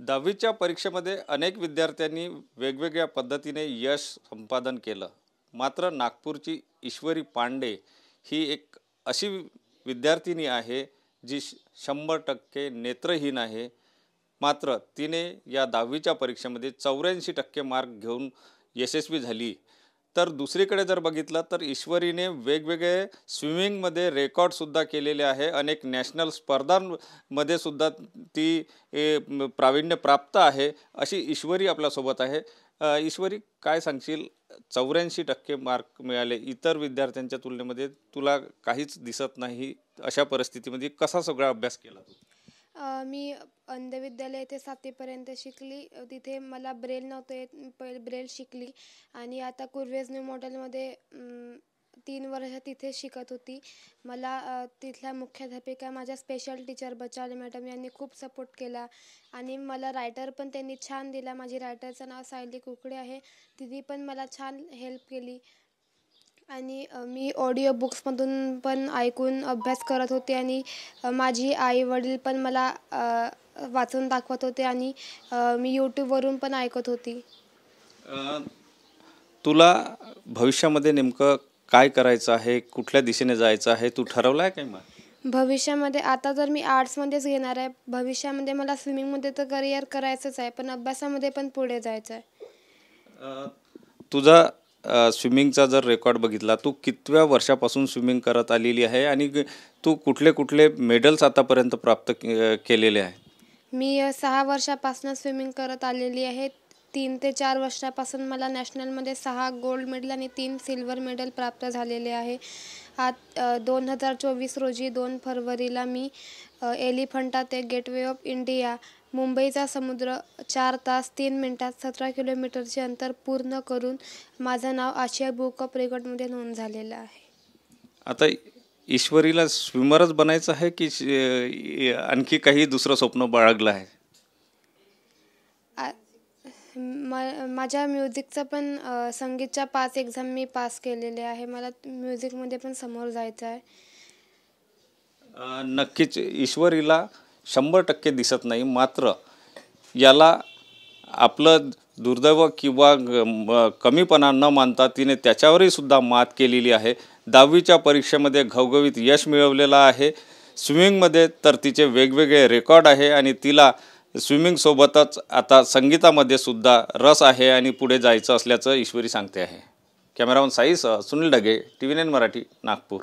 10वीच्या परीक्षेमध्ये अनेक विद्यार्थ्यांनी वेगवेगळ्या पद्धतीने यश संपादन केलं. मात्र नागपूरची ईश्वरी पांडे ही एक अशी विद्यार्थिनी आहे जी 100% नेत्रहीन आहे. मात्र तिने या 10वीच्या परीक्षेमध्ये 84% मार्क घेऊन यशस्वी झाली. तर दुसरीकडे जर बघितलं तर ईश्वरीने वेगवेगळे स्विमिंगमध्ये रेकॉर्डसुद्धा केलेले आहे. अनेक नॅशनल स्पर्धांमध्ये सुद्धा ती प्रावीण्य प्राप्त आहे. अशी ईश्वरी आपल्यासोबत आहे. ईश्वरी, काय सांगशील? 84% मार्क मिळाले. इतर विद्यार्थ्यांच्या तुलनेमध्ये तुला काहीच दिसत नाही. अशा परिस्थितीमध्ये कसा सगळा अभ्यास केला तू? मी अंध विद्यालय येथे 7वीपर्यंत शिकली. तिथे मला ब्रेल नव्हतं येत. पहिले ब्रेल शिकली आणि आता कुर्वेज न्यू मॉडेलमध्ये 3 वर्ष तिथे शिकत होती. मला तिथल्या मुख्याध्यापिका, माझ्या स्पेशल टीचर बचावले मॅडम यांनी खूप सपोर्ट केला आणि मला रायटर पण त्यांनी छान दिला. माझी रायटरचं नाव सायली कुकडे आहे. तिने पण मला छान हेल्प केली आणि मी ऑडिओ बुक्समधून पण ऐकून अभ्यास करत होते आणि माझी आई वडील पण मला वाचून दाखवत होते आणि मी यूट्यूबवरून पण ऐकत होती. तुला भविष्यामध्ये नेमकं काय करायचं आहे? कुठल्या दिशेने जायचं आहे? तू ठरवलं आहे काय? मग भविष्यामध्ये आता तर मी आर्ट्समध्येच घेणार आहे. भविष्यामध्ये मला स्विमिंगमध्ये तर करिअर करायचंच आहे, पण अभ्यासामध्ये पण पुढे जायचं आहे. तुझा स्विमिंगचा जर रेकॉर्ड बघितला, तू कितव्या वर्षापासून स्विमिंग करत आलेली आहे आणि तू कुठले कुठले मेडल्स आतापर्यंत प्राप्त केलेले आहे? मी 6 वर्षापासून स्विमिंग करत आलेली आहे. 3 ते 4 वर्षापासून मला नॅशनलमध्ये 6 गोल्ड मेडल आणि 3 सिल्वर मेडल प्राप्त झालेले आहे. 2024 रोजी 2 फरवरीला मी एलिफंटा ते गेटवे ऑफ इंडिया, मुंबईचा समुद्र 4 तास 3 मिनिटात 17 किलोमीटरचे अंतर पूर्ण करून माझं नाव आशिया बुक ऑफ रेकॉर्डमध्ये नोंद झालेलं आहे. आता ईश्वरीला स्विमरच बनायचं आहे की आणखी काही दुसरं स्वप्न बाळगलं आहे? माझ्या म्युझिकचं पण संगीतच्या 5 एक्झाम मी पास केलेले आहे. मला म्युझिकमध्ये पण समोर जायचं आहे. नक्कीच ईश्वरीला 100% दिसत नाही. मात्र याला आपलं दुर्दैव किंवा कमीपणा न मानता तिने त्याच्यावरही सुद्धा मात केलेली आहे. 10वीच्या परीक्षेमध्ये घवघवीत यश मिळवलेलं आहे. स्विमिंगमध्ये तर तिचे वेगवेगळे रेकॉर्ड आहे आणि तिला स्विमिंगसोबतच आता संगीतामध्ये सुद्धा रस आहे आणि पुढे जायचं असल्याचं ईश्वरी सांगते आहे. कॅमेरामन साईसह सुनील ढगे, TV9 मराठी, नागपूर.